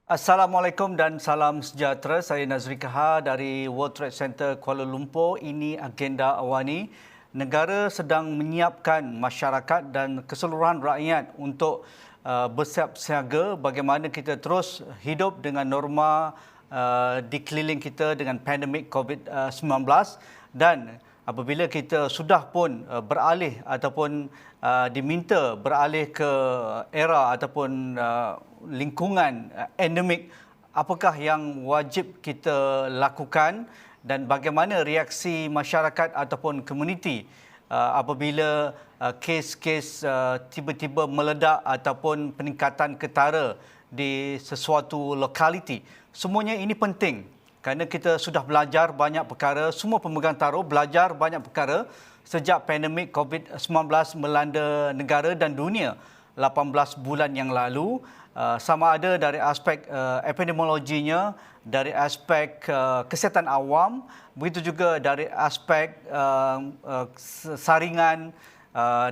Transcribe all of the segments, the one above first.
Assalamualaikum dan salam sejahtera. Saya Nazri Kahar dari World Trade Center Kuala Lumpur. Ini agenda awani. Negara sedang menyiapkan masyarakat dan keseluruhan rakyat untuk bersiap siaga bagaimana kita terus hidup dengan norma di keliling kita dengan pandemik COVID-19 dan apabila kita sudah pun beralih ataupun diminta beralih ke era ataupun lingkungan endemik, apakah yang wajib kita lakukan dan bagaimana reaksi masyarakat ataupun komuniti apabila kes-kes tiba-tiba meledak ataupun peningkatan ketara di sesuatu lokaliti. Semuanya ini penting kerana kita sudah belajar banyak perkara, semua pemegang taruh belajar banyak perkara sejak pandemik COVID-19 melanda negara dan dunia 18 bulan yang lalu, sama ada dari aspek epidemiologinya, dari aspek kesihatan awam, begitu juga dari aspek saringan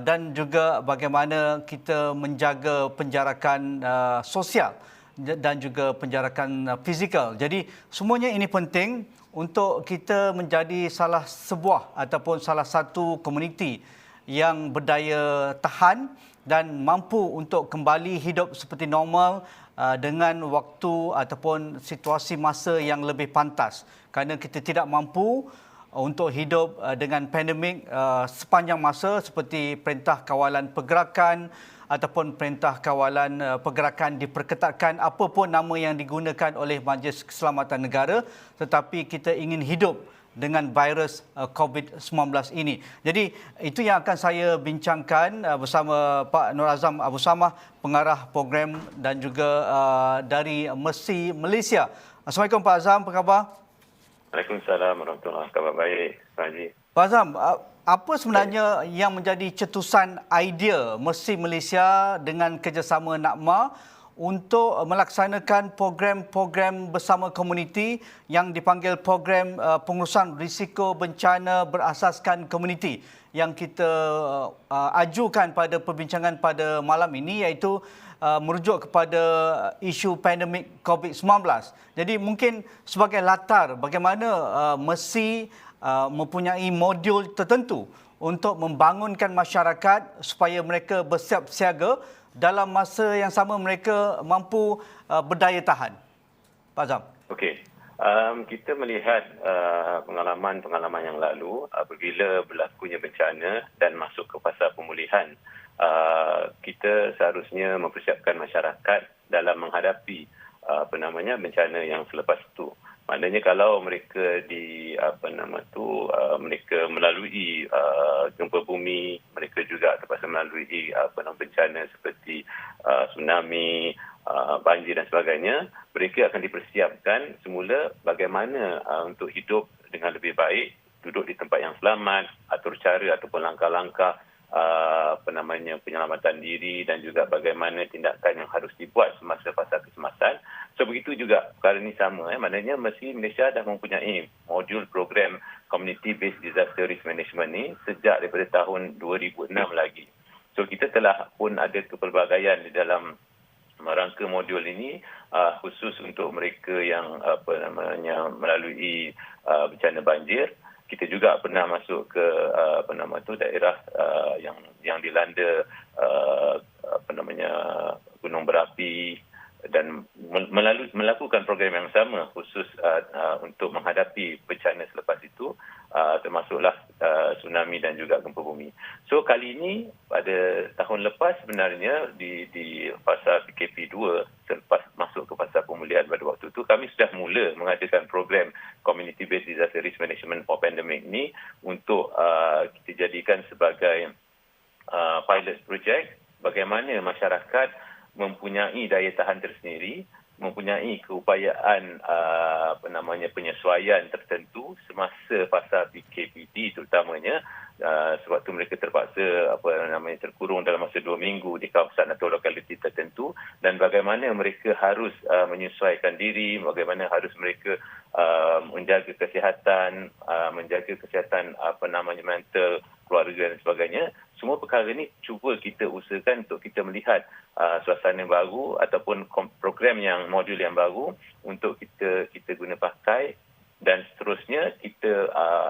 dan juga bagaimana kita menjaga penjarakan sosial dan juga penjarakan fizikal. Jadi semuanya ini penting untuk kita menjadi salah sebuah ataupun salah satu komuniti yang berdaya tahan dan mampu untuk kembali hidup seperti normal dengan waktu ataupun situasi masa yang lebih pantas. Kerana kita tidak mampu untuk hidup dengan pandemik sepanjang masa seperti Perintah Kawalan Pergerakan ataupun Perintah Kawalan Pergerakan diperketatkan, apa pun nama yang digunakan oleh Majlis Keselamatan Negara, tetapi kita ingin hidup dengan virus COVID-19 ini. Jadi itu yang akan saya bincangkan bersama Pak Nur Azam Abu Samah, pengarah program dan juga dari Mercy Malaysia. Assalamualaikum Pak Azam, apa khabar? Waalaikumsalam warahmatullahi wabarakatuh. Khabar baik, Pak Haji. Pak Azam, apa sebenarnya yang menjadi cetusan idea Mercy Malaysia dengan kerjasama NAKMA untuk melaksanakan program-program bersama komuniti yang dipanggil program pengurusan risiko bencana berasaskan komuniti yang kita ajukan pada perbincangan pada malam ini, iaitu merujuk kepada isu pandemik COVID-19. Jadi mungkin sebagai latar bagaimana Mercy mempunyai modul tertentu untuk membangunkan masyarakat supaya mereka bersiap siaga dalam masa yang sama mereka mampu berdaya tahan. Pak Azam. Okey. Kita melihat pengalaman-pengalaman yang lalu apabila berlakunya bencana dan masuk ke fasa pemulihan, kita seharusnya mempersiapkan masyarakat dalam menghadapi bencana yang selepas itu. Maknanya kalau mereka mereka melalui gempa bumi, mereka juga terpaksa melalui bencana seperti tsunami, banjir dan sebagainya, mereka akan dipersiapkan semula bagaimana untuk hidup dengan lebih baik, duduk di tempat yang selamat, atur cara ataupun langkah-langkah penyelamatan diri dan juga bagaimana tindakan yang harus dibuat semasa fasa kecemasan. So begitu juga perkara ini sama. Maknanya Mercy Malaysia dah mempunyai modul program Community Based Disaster Risk Management ni sejak daripada tahun 2006 lagi. So kita telah pun ada kepelbagaian di dalam merangka modul ini khusus untuk mereka yang melalui bencana banjir. Kita juga pernah masuk ke daerah yang dilanda gunung berapi dan melakukan program yang sama khusus untuk menghadapi bencana selepas itu, termasuklah tsunami dan juga gempa bumi. So kali ini pada tahun lepas sebenarnya di fasa PKP 2 selepas masuk ke fasa pemulihan pada waktu itu, kami sudah mula mengadakan program Community Based Disaster Risk Management for Pandemic ni untuk kita jadikan sebagai pilot project bagaimana masyarakat mempunyai daya tahan tersendiri, mempunyai keupayaan penyesuaian tertentu semasa fasa PKPD terutamanya, sebab tu mereka terpaksa terkurung dalam masa 2 minggu di kawasan atau lokaliti tertentu, dan bagaimana mereka harus menyesuaikan diri, bagaimana harus mereka menjaga kesihatan mental keluarga dan sebagainya semua perkara ini cuba kita usahakan untuk kita melihat suasana baru ataupun program yang modul yang baru untuk kita guna pakai, dan seterusnya kita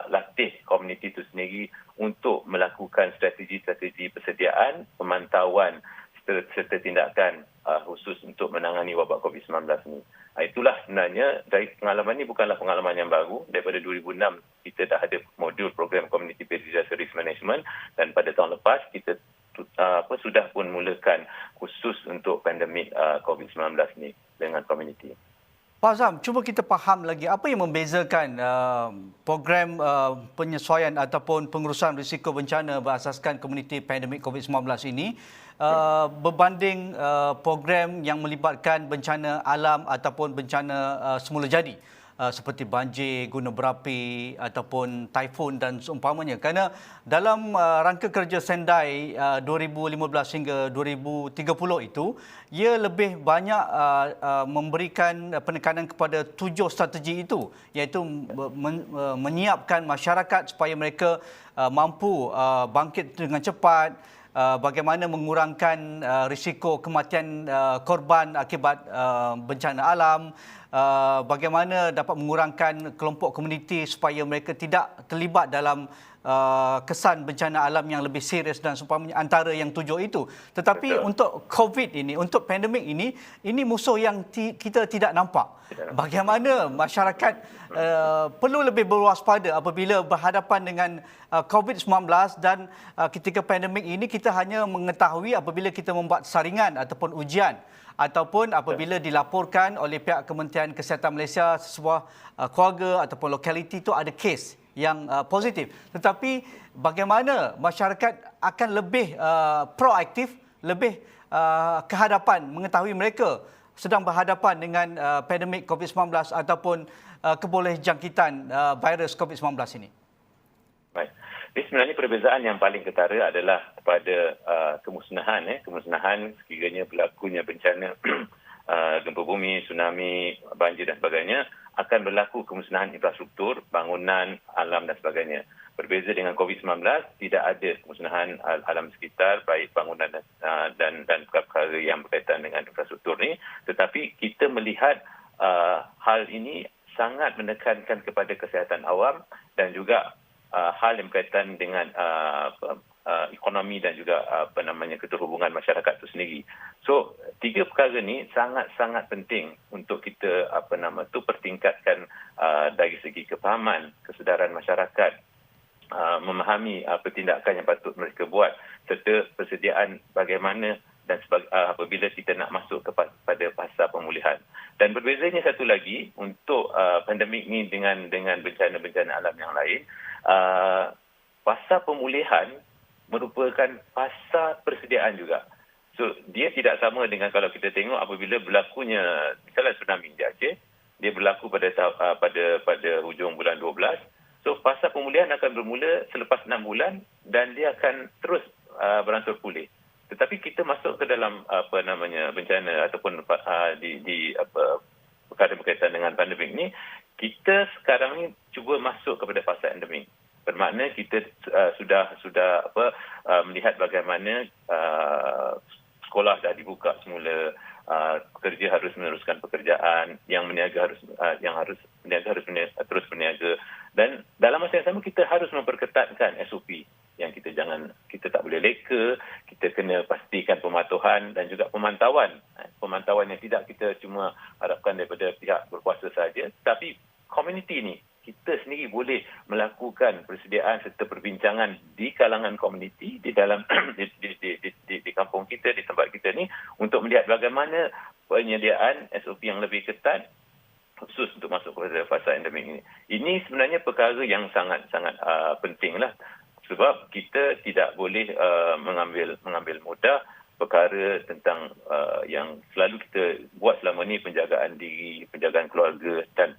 latih komuniti itu sendiri untuk melakukan strategi-strategi persediaan, pemantauan serta tindakan khusus untuk menangani wabak COVID-19 ini. Itulah sebenarnya, dari pengalaman ini bukanlah pengalaman yang baru. Daripada 2006 kita dah ada modul program Community Disaster Risk Management, dan pada tahun lepas kita sudah pun mulakan khusus untuk pandemik COVID-19 ni dengan komuniti. Pak Azam, cuba kita faham lagi apa yang membezakan program penyesuaian ataupun pengurusan risiko bencana berasaskan komuniti pandemik COVID-19 ini berbanding program yang melibatkan bencana alam ataupun bencana semula jadi seperti banjir, gunung berapi ataupun taifun dan seumpamanya. Kerana dalam rangka kerja Sendai 2015 hingga 2030 itu, ia lebih banyak memberikan penekanan kepada 7 strategi itu, iaitu menyiapkan masyarakat supaya mereka mampu bangkit dengan cepat, bagaimana mengurangkan risiko kematian korban akibat bencana alam, bagaimana dapat mengurangkan kelompok komuniti supaya mereka tidak terlibat dalam kesan bencana alam yang lebih serius dan seumpamanya, antara yang 7 itu. Tetapi untuk COVID ini, untuk pandemik ini musuh yang kita tidak nampak. Bagaimana masyarakat perlu lebih berwaspada apabila berhadapan dengan COVID-19, dan ketika pandemik ini kita hanya mengetahui apabila kita membuat saringan ataupun ujian, ataupun apabila dilaporkan oleh pihak Kementerian Kesihatan Malaysia sebuah keluarga ataupun lokaliti itu ada kes yang positif. Tetapi bagaimana masyarakat akan lebih proaktif, lebih ke hadapan, mengetahui mereka sedang berhadapan dengan pandemik COVID-19 ataupun kebolehjangkitan virus COVID-19 ini? Baik. Jadi sebenarnya perbezaan yang paling ketara adalah pada kemusnahan. Kemusnahan sekiranya berlakunya bencana gempa bumi, tsunami, banjir dan sebagainya, akan berlaku kemusnahan infrastruktur, bangunan, alam dan sebagainya. Berbeza dengan COVID-19, tidak ada kemusnahan alam sekitar, baik bangunan dan perkara yang berkaitan dengan infrastruktur ini. Tetapi kita melihat hal ini sangat menekankan kepada kesihatan awam dan juga hal yang berkaitan dengan ekonomi dan juga keterhubungan masyarakat itu sendiri. So, 3 perkara ni sangat-sangat penting untuk kita pertingkatkan dari segi kefahaman, kesedaran masyarakat, memahami tindakan yang patut mereka buat, serta persediaan bagaimana dan apabila kita nak masuk kepada fasa pemulihan. Dan berbezanya satu lagi untuk pandemik ni dengan bencana-bencana alam yang lain, fasa pemulihan merupakan fasa persediaan juga. So, dia tidak sama dengan kalau kita tengok apabila berlakunya misalnya tsunami di Aceh, dia berlaku pada hujung bulan 12. So, fasa pemulihan akan bermula selepas 6 bulan dan dia akan terus beransur pulih. Tetapi kita masuk ke dalam bencana ataupun perkara berkaitan dengan pandemik ni, kita sekarang ni cuba masuk kepada fasa endemik. Bermakna kita sudah melihat bagaimana sekolah dah dibuka semula, pekerja harus meneruskan pekerjaan, yang meniaga harus terus berniaga, dan dalam masa yang sama kita harus memperketatkan SOP yang kita tak boleh leka, kita kena pastikan pematuhan dan juga pemantauan yang tidak kita cuma harapkan daripada pihak berkuasa saja, tapi komuniti ni kita sendiri boleh melakukan persediaan serta perbincangan di kalangan komuniti di dalam di kampung kita, di tempat kita ni, untuk melihat bagaimana penyediaan SOP yang lebih ketat khusus untuk masuk kepada fasa endemik ini. Ini sebenarnya perkara yang sangat-sangat pentinglah, sebab kita tidak boleh mengambil mudah perkara tentang yang selalu kita buat selama ni, penjagaan diri, penjagaan keluarga dan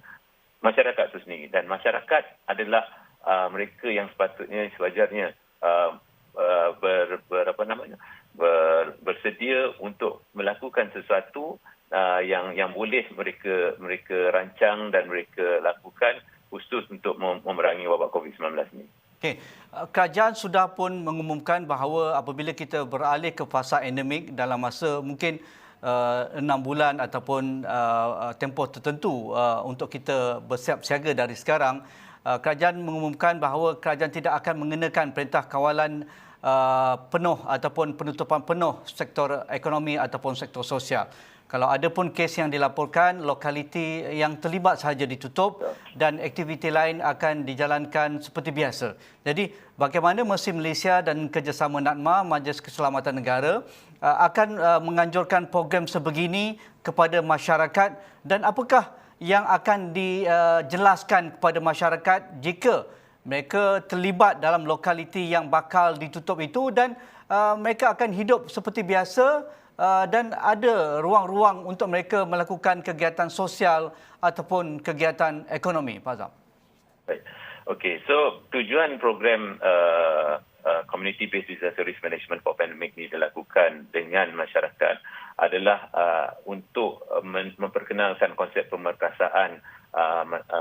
masyarakat itu sendiri. Dan masyarakat adalah mereka yang sewajarnya bersedia untuk melakukan sesuatu yang boleh mereka rancang dan mereka lakukan khusus untuk memerangi wabak COVID-19 ini. Okey, Kerajaan sudah pun mengumumkan bahawa apabila kita beralih ke fasa endemik dalam masa mungkin 6 bulan ataupun tempoh tertentu untuk kita bersiap siaga dari sekarang, kerajaan mengumumkan bahawa kerajaan tidak akan mengenakan perintah kawalan penuh ataupun penutupan penuh sektor ekonomi ataupun sektor sosial. Kalau ada pun kes yang dilaporkan, lokaliti yang terlibat sahaja ditutup dan aktiviti lain akan dijalankan seperti biasa. Jadi, bagaimana Mercy Malaysia dan kerjasama NADMA, Majlis Keselamatan Negara, akan menganjurkan program sebegini kepada masyarakat dan apakah yang akan dijelaskan kepada masyarakat jika mereka terlibat dalam lokaliti yang bakal ditutup itu dan mereka akan hidup seperti biasa dan ada ruang-ruang untuk mereka melakukan kegiatan sosial ataupun kegiatan ekonomi, Pak Azam. Baik. Okey, so tujuan program Community Based Disaster Risk Management for Pandemic ini dilakukan dengan masyarakat adalah untuk memperkenalkan konsep pemerkasaan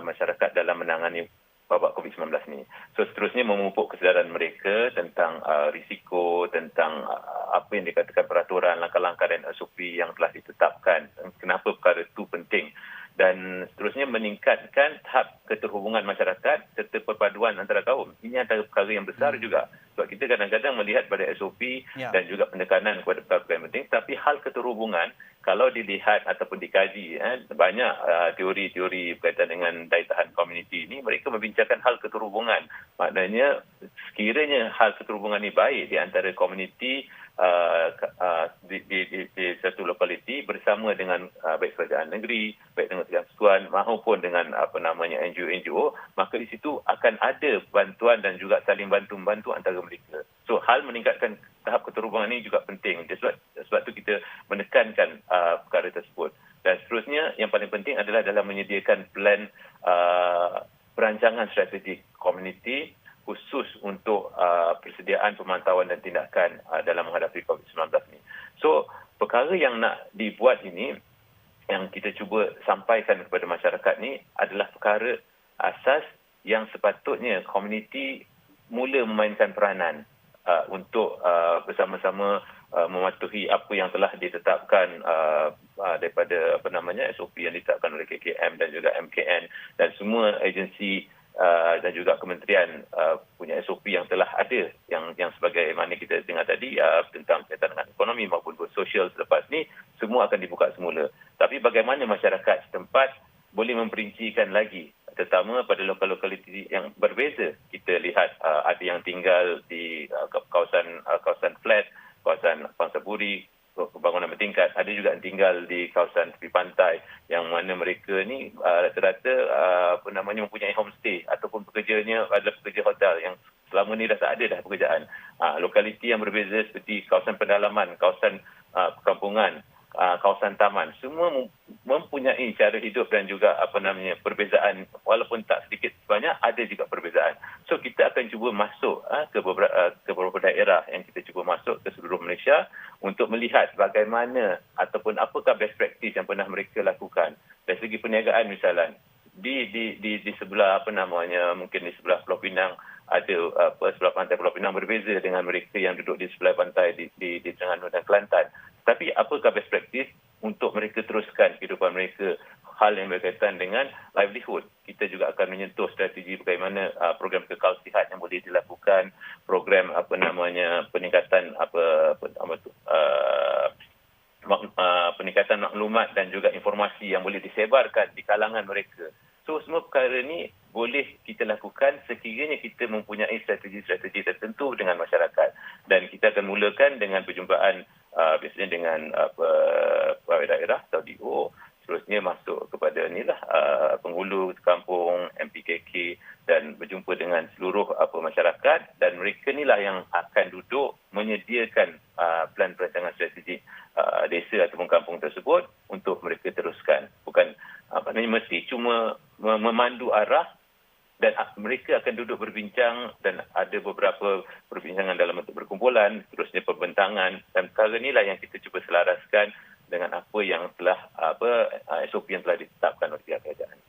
masyarakat dalam menangani wabak COVID-19 ni. So seterusnya memupuk kesedaran mereka tentang risiko, tentang apa yang dikatakan peraturan, langkah-langkah dan SOP yang telah ditetapkan. Kenapa perkara itu penting. Dan seterusnya meningkatkan tahap keterhubungan masyarakat serta perpaduan antara kaum. Ini antara perkara yang besar juga. Sebab kita kadang-kadang melihat pada SOP dan juga pendekanan kepada perkara yang penting. Tapi hal keterhubungan, kalau dilihat ataupun dikaji, banyak teori-teori berkaitan dengan daya tahan komuniti ini, mereka membincangkan hal keterhubungan. Maknanya, sekiranya hal keterhubungan ini baik di antara komuniti di satu lokaliti bersama dengan baik kerajaan negeri, baik dengan persekutuan maupun dengan NGO-NGO, maka di situ akan ada bantuan dan juga saling bantu-membantu antara mereka. So hal meningkatkan tahap keterhubungan ini juga penting. Sebab itu kita menekankan perkara tersebut. Dan seterusnya yang paling penting adalah dalam menyediakan plan perancangan strategi komuniti khusus untuk persediaan pemantauan dan tindakan dalam menghadapi COVID-19 ini. So, perkara yang nak dibuat ini, yang kita cuba sampaikan kepada masyarakat ni adalah perkara asas yang sepatutnya komuniti mula memainkan peranan untuk bersama-sama mematuhi apa yang telah ditetapkan daripada SOP yang ditetapkan oleh KKM dan juga MKN dan semua agensi dan juga kementerian punya SOP yang telah ada yang sebagai mana kita dengar tadi tentang berkaitan dengan ekonomi maupun sosial selepas ni semua akan dibuka semula. Tapi bagaimana masyarakat setempat boleh memperincikan lagi, terutama pada lokal-lokaliti yang berbeza. Kita lihat ada yang tinggal di kawasan flat, kawasan Pangsapuri, pembangunan bertingkat, ada juga yang tinggal di kawasan tepi pantai yang mana mereka ni rata-rata mempunyai homestay ataupun pekerjanya adalah pekerja hotel yang selama ni dah tak ada dah pekerjaan. Lokaliti yang berbeza seperti kawasan pedalaman, kawasan perkampungan, kawasan taman, semua mempunyai cara hidup dan juga perbezaan, walaupun tak sedikit banyak ada juga perbezaan. So kita akan cuba masuk ke beberapa daerah yang kita cuba masuk ke seluruh Malaysia untuk melihat bagaimana ataupun apakah best practice yang pernah mereka lakukan dari segi perniagaan. Misalnya di sebelah mungkin di sebelah Pulau Pinang ada sebelah pantai Pulau Pinang berbeza dengan mereka yang duduk di sebelah pantai di Terengganu dan Kelantan. Tapi apakah best practice untuk mereka teruskan kehidupan mereka, hal yang berkaitan dengan livelihood. Kita juga akan menyentuh strategi bagaimana program kekal sihat yang boleh dilakukan, program peningkatan peningkatan maklumat dan juga informasi yang boleh disebarkan di kalangan mereka. So semua perkara ni boleh kita lakukan sekiranya kita mempunyai strategi-strategi tertentu dengan masyarakat. Dan kita akan mulakan dengan perjumpaan biasanya dengan pegawai daerah atau DO, seterusnya masuk kepada penghulu kampung, MPKK dan berjumpa dengan seluruh masyarakat, dan mereka inilah yang akan duduk menyediakan plan perancangan strategi desa ataupun kampung tersebut untuk mereka teruskan. Bukan mesti cuma memandu arah, dan mereka akan duduk berbincang dan ada beberapa perbincangan dalam bentuk berkumpulan, terusnya perbentangan, dan perkara inilah yang kita cuba selaraskan dengan apa yang telah SOP yang telah ditetapkan oleh pihak kerajaan.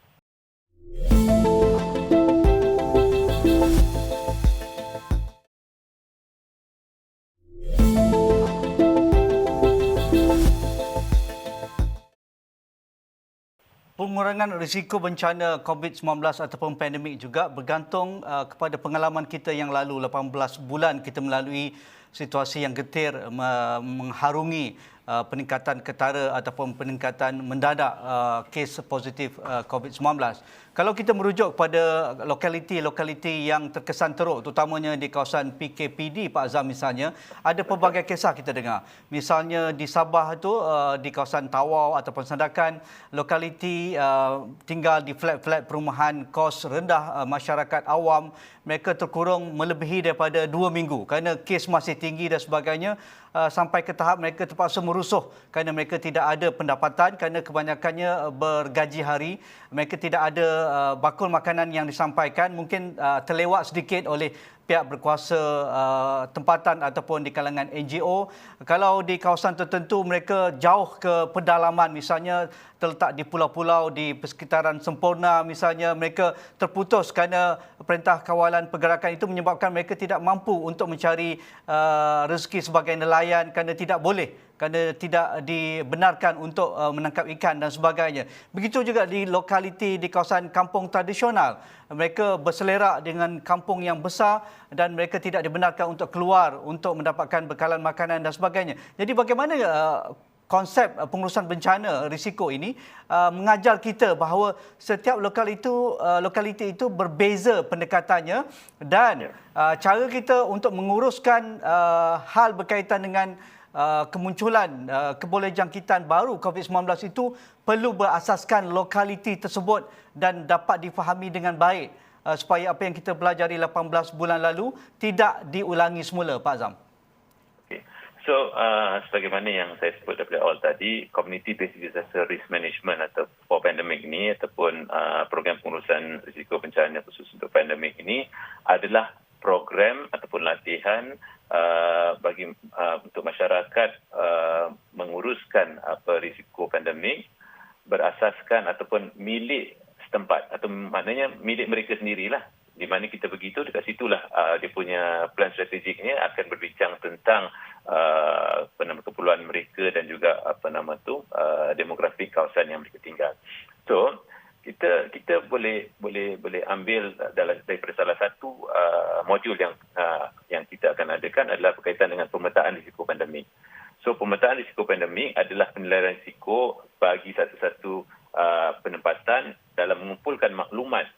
Pengurangan risiko bencana COVID-19 ataupun pandemik juga bergantung kepada pengalaman kita yang lalu. 18 bulan kita melalui situasi yang getir mengharungi peningkatan ketara ataupun peningkatan mendadak kes positif COVID-19. Kalau kita merujuk kepada lokaliti-lokaliti yang terkesan teruk, terutamanya di kawasan PKPD Pak Azam misalnya, ada pelbagai kisah kita dengar. Misalnya di Sabah itu, di kawasan Tawau ataupun Sandakan, lokaliti tinggal di flat-flat perumahan kos rendah, masyarakat awam, mereka terkurung melebihi daripada 2 minggu kerana kes masih tinggi dan sebagainya, sampai ke tahap mereka terpaksa merusuh kerana mereka tidak ada pendapatan kerana kebanyakannya bergaji hari, mereka tidak ada bakul makanan yang disampaikan, mungkin terlewat sedikit oleh pihak berkuasa tempatan ataupun di kalangan NGO. Kalau di kawasan tertentu mereka jauh ke pedalaman, misalnya terletak di pulau-pulau di persekitaran Semporna misalnya, mereka terputus kerana perintah kawalan pergerakan itu menyebabkan mereka tidak mampu untuk mencari rezeki sebagai nelayan kerana tidak boleh, kerana tidak dibenarkan untuk menangkap ikan dan sebagainya. Begitu juga di lokaliti di kawasan kampung tradisional. Mereka berselerak dengan kampung yang besar dan mereka tidak dibenarkan untuk keluar untuk mendapatkan bekalan makanan dan sebagainya. Jadi bagaimana konsep pengurusan bencana risiko ini mengajar kita bahawa setiap lokaliti itu berbeza pendekatannya dan cara kita untuk menguruskan hal berkaitan dengan kemunculan kebolehjangkitan baru COVID-19 itu perlu berasaskan lokaliti tersebut dan dapat difahami dengan baik supaya apa yang kita pelajari 18 bulan lalu tidak diulangi semula, Pak Azam. Okay. So, sebagaimana yang saya sebut daripada awal tadi, Community-Based Disaster Risk Management atau for pandemic ini ataupun program pengurusan risiko bencana khusus untuk pandemik ini adalah program ataupun latihan bagi untuk masyarakat menguruskan risiko pandemik berasaskan ataupun milik setempat atau maknanya milik mereka sendirilah. Di mana kita begitu, dekat situlah dia punya plan strategiknya akan berbincang tentang keperluan mereka dan juga demografi kawasan yang mereka tinggal. So kita boleh ambil daripada salah satu modul yang kita akan adakan adalah berkaitan dengan pemetaan risiko pandemik. So pemetaan risiko pandemik adalah penilaian risiko bagi satu-satu penempatan dalam mengumpulkan maklumat,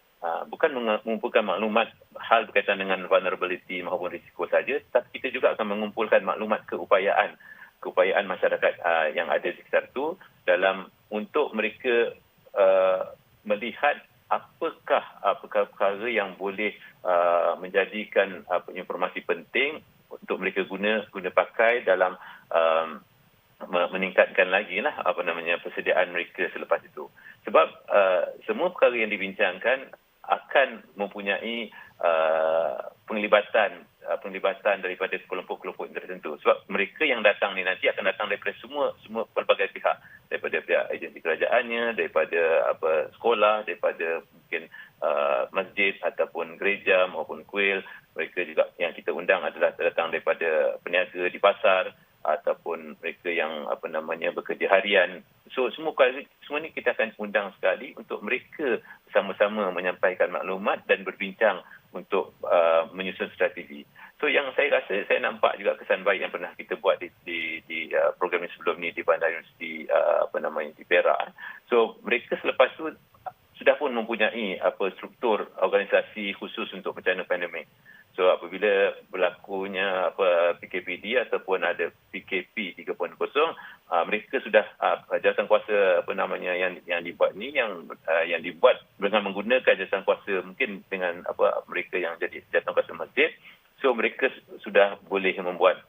bukan mengumpulkan maklumat hal berkaitan dengan vulnerability maupun risiko saja, tapi kita juga akan mengumpulkan maklumat keupayaan masyarakat yang ada di sekitar itu dalam untuk mereka melihat apakah perkara yang boleh menjadikan informasi penting untuk mereka guna pakai dalam meningkatkan lagi persediaan mereka selepas itu. Sebab semua perkara yang dibincangkan akan mempunyai penglibatan daripada kelompok-kelompok tertentu. Sebab mereka yang datang ni nanti akan datang daripada semua pelbagai pihak, daripada pihak agensi kerajaannya, daripada sekolah, daripada mungkin masjid ataupun gereja maupun kuil. Mereka juga yang kita undang adalah datang daripada peniaga di pasar ataupun mereka yang bekerja harian. So semua ni kita akan undang sekali untuk mereka sama-sama menyampaikan maklumat dan berbincang untuk menyusun strategi. So yang saya rasa, saya nampak juga kesan baik yang pernah kita buat di program ini sebelum ni di Bandar Universiti di Perak. So mereka selepas tu sudah pun mempunyai struktur organisasi khusus untuk bencana pandemik. So apabila berlakunya PKPD ataupun ada PKP 3.0, mereka sudah jawatan kuasa yang dibuat ni yang dibuat dengan menggunakan jawatan kuasa mungkin dengan mereka yang jadi jawatan kuasa masjid. So mereka sudah boleh membuat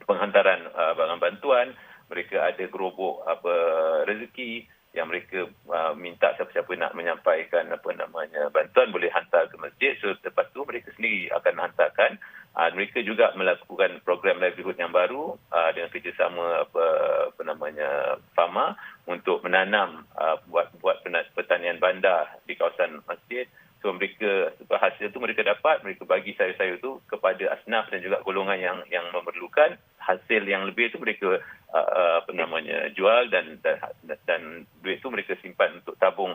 penghantaran barang bantuan, mereka ada gerobok rezeki yang mereka minta siapa-siapa nak menyampaikan bantuan boleh hantar ke masjid. So lepas tu mereka sendiri akan hantarkan. Mereka juga melakukan program livelihood yang baru dengan kerjasama FAMA untuk menanam buat pertanian bandar di kawasan masjid. So mereka hasil tu mereka dapat, mereka bagi sayur-sayur tu kepada asnaf dan juga golongan yang memerlukan. Hasil yang lebih tu mereka jual dan duit tu mereka simpan untuk tabung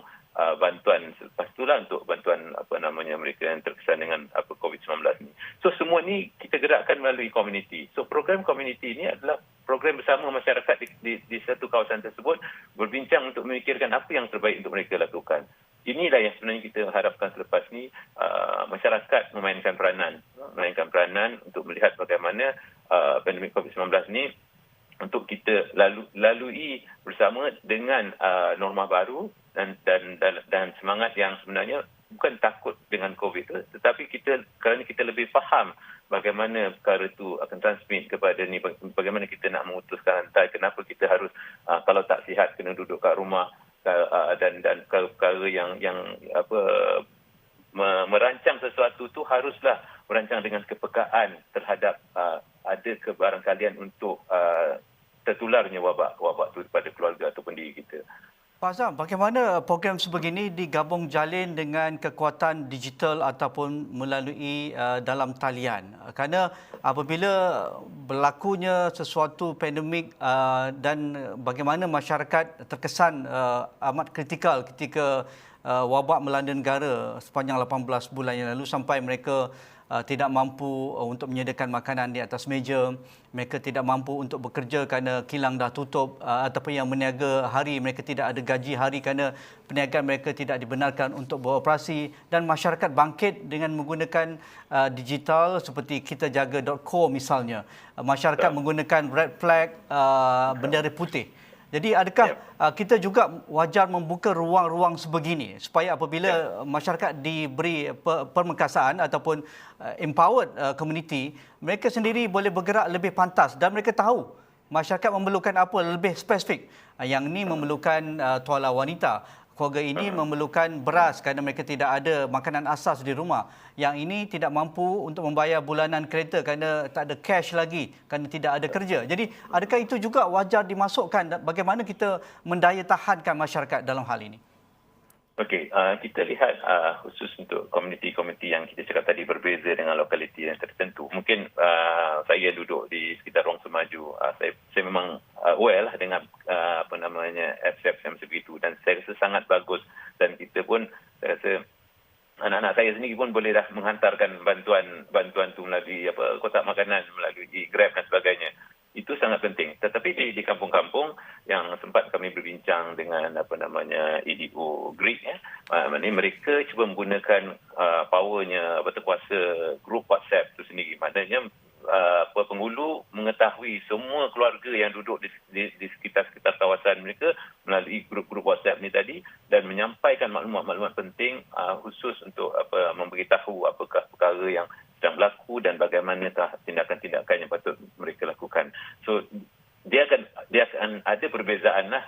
bantuan selepas itulah untuk bantuan mereka yang terkesan dengan COVID-19 ni. So semua ni kita gerakkan melalui komuniti. So program komuniti ini adalah program bersama masyarakat di satu kawasan tersebut berbincang untuk memikirkan apa yang terbaik untuk mereka lakukan. Inilah yang sebenarnya kita harapkan selepas ni masyarakat memainkan peranan untuk melihat bagaimana pandemik COVID-19 ni untuk kita lalui bersama dengan norma baru dan semangat yang sebenarnya bukan takut dengan COVID tu, tetapi kerana kita lebih faham bagaimana perkara itu akan transmit kepada ni, bagaimana kita nak memutuskan rantai, kenapa kita harus kalau tak sihat kena duduk kat rumah dan perkara yang merancang sesuatu tu haruslah merancang dengan kepekaan terhadap ada kebarangkalian untuk tertularnya wabak tu pada keluarga ataupun diri kita. Pak Azam, bagaimana program sebegini digabung jalin dengan kekuatan digital ataupun melalui dalam talian? Kerana apabila berlakunya sesuatu pandemik dan bagaimana masyarakat terkesan amat kritikal ketika wabak melanda negara sepanjang 18 bulan yang lalu sampai mereka tidak mampu untuk menyediakan makanan di atas meja, mereka tidak mampu untuk bekerja kerana kilang dah tutup, ataupun yang meniaga hari mereka tidak ada gaji hari kerana perniagaan mereka tidak dibenarkan untuk beroperasi, dan masyarakat bangkit dengan menggunakan digital seperti kitajaga.co misalnya. Masyarakat menggunakan red flag, bendera putih. Jadi adakah kita juga wajar membuka ruang-ruang sebegini supaya apabila masyarakat diberi permekasaan ataupun empowered community, mereka sendiri boleh bergerak lebih pantas dan mereka tahu masyarakat memerlukan apa lebih spesifik. Yang ini memerlukan tuala wanita. Keluarga ini memerlukan beras kerana mereka tidak ada makanan asas di rumah. Yang ini tidak mampu untuk membayar bulanan kereta kerana tak ada cash lagi, kerana tidak ada kerja. Jadi adakah itu juga wajar dimasukkan? Bagaimana kita mendaya tahankan masyarakat dalam hal ini? Okey, kita lihat khusus untuk komuniti-komuniti yang kita cakap tadi berbeza dengan lokaliti yang tertentu. Mungkin saya duduk di sekitar Ruang Semaju. Saya memang aware lah dengan apps yang sebegitu dan saya rasa sangat bagus, dan kita pun saya rasa anak-anak saya sendiri pun boleh dah menghantarkan bantuan tu melalui kotak makanan, melalui Grab dan sebagainya. Itu sangat penting. Tetapi di kampung-kampung yang sempat kami berbincang dengan EDO Greek, mereka cuba menggunakan powernya berkuasa grup WhatsApp itu sendiri. Maknanya penghulu mengetahui semua keluarga yang duduk di sekitar kawasan mereka melalui grup-grup WhatsApp ni tadi dan menyampaikan maklumat-maklumat penting khusus untuk memberitahu apakah perkara yang sedang berlaku dan bagaimanakah tindakan-tindakan yang patut mereka lakukan. So dia akan ada perbezaan lah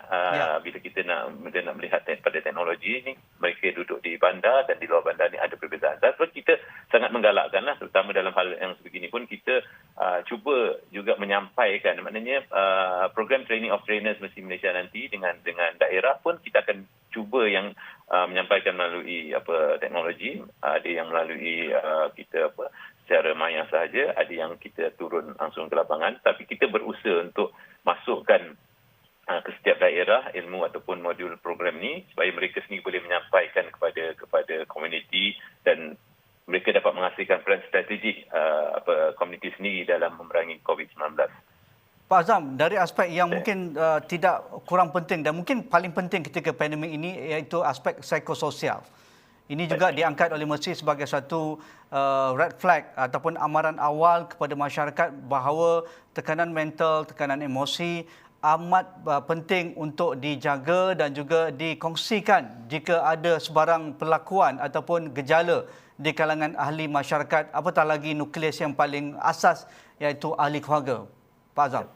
bila kita nak melihat pada teknologi ini. Mereka duduk di bandar dan di luar bandar ni ada perbezaan. Dan kita sangat menggalakkan lah, terutama dalam hal yang sebegini pun kita cuba juga menyampaikan, maknanya program training of trainers Messi Malaysia nanti dengan daerah pun kita akan cuba yang menyampaikan melalui teknologi, ada yang melalui kita secara maya sahaja, ada yang kita turun langsung ke lapangan, tapi kita berusaha untuk masukkan ke setiap daerah ilmu ataupun modul program ni supaya mereka sendiri boleh menyampaikan kepada komuniti dan mereka dapat menghasilkan peran strategik komuniti sendiri dalam memerangi COVID-19. Pak Azam, dari aspek yang mungkin tidak kurang penting dan mungkin paling penting ketika pandemik ini iaitu aspek psikososial. Ini juga diangkat oleh Messi sebagai satu red flag ataupun amaran awal kepada masyarakat bahawa tekanan mental, tekanan emosi amat penting untuk dijaga dan juga dikongsikan jika ada sebarang perlakuan ataupun gejala di kalangan ahli masyarakat, apatah lagi nukleus yang paling asas iaitu ahli keluarga. Pak Azam.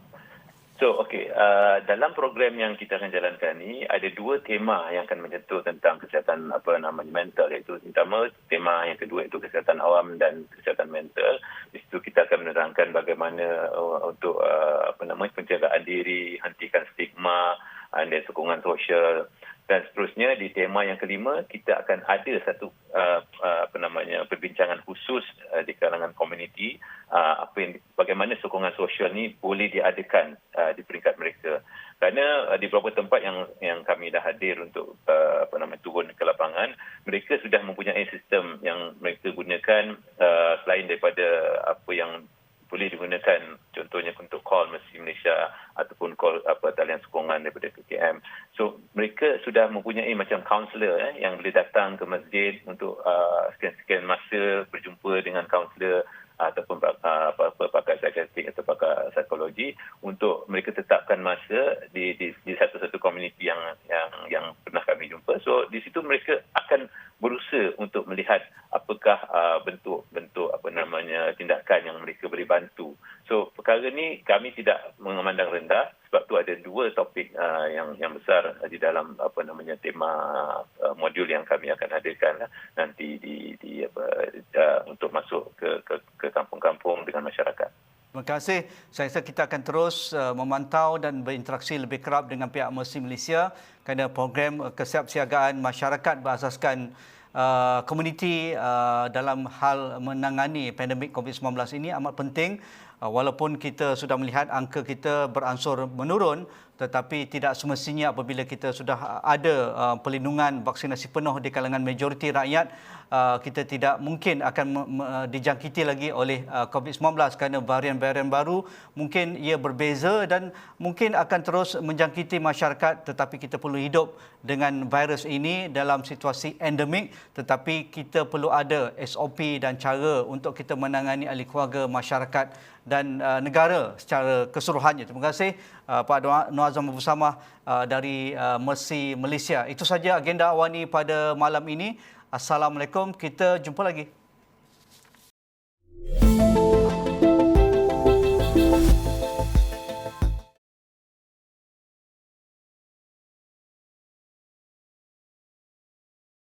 So, dalam program yang kita akan jalankan ni ada dua tema yang akan menyentuh tentang kesihatan mental, iaitu tema yang kedua iaitu kesihatan awam dan kesihatan mental. Di situ kita akan menerangkan bagaimana untuk penjagaan diri, hentikan stigma dan sokongan sosial Dan seterusnya di tema yang kelima kita akan ada satu perbincangan khusus di kalangan komuniti bagaimana sokongan sosial ni boleh diadakan di peringkat mereka. Kerana di beberapa tempat yang kami dah hadir untuk turun ke lapangan, mereka sudah mempunyai sistem yang mereka gunakan selain daripada apa yang boleh digunakan contohnya untuk call Mercy Malaysia ataupun call talian sokongan daripada KKM. So mereka sudah mempunyai macam kaunselor yang boleh datang ke masjid untuk sekian-sekian masa berjumpa dengan kaunselor ataupun pakar psikiatrik atau pakar psikologi untuk mereka tetapkan masa di satu-satu komuniti yang pernah kami jumpa. So di situ mereka akan berusaha untuk melihat apakah bentuk-bentuk tindakan yang mereka boleh bantu. So perkara ni kami tidak memandang rendah sebab tu ada dua topik yang besar di dalam tema modul yang kami akan hadirkan nanti untuk masuk ke kampung-kampung dengan masyarakat. Terima kasih. Saya rasa kita akan terus memantau dan berinteraksi lebih kerap dengan pihak Mercy Malaysia kerana program kesiapsiagaan masyarakat berasaskan komuniti dalam hal menangani pandemik COVID-19 ini amat penting. Walaupun kita sudah melihat angka kita beransur menurun, tetapi tidak semestinya apabila kita sudah ada pelindungan vaksinasi penuh di kalangan majoriti rakyat, kita tidak mungkin akan dijangkiti lagi oleh COVID-19 kerana varian-varian baru mungkin ia berbeza dan mungkin akan terus menjangkiti masyarakat, tetapi kita perlu hidup dengan virus ini dalam situasi endemik, tetapi kita perlu ada SOP dan cara untuk kita menangani ahli keluarga, masyarakat dan negara secara keseluruhannya. Terima kasih Pak Nur Azam Abu Samah dari Mercy Malaysia. Itu saja agenda awani pada malam ini. Assalamualaikum. Kita jumpa lagi.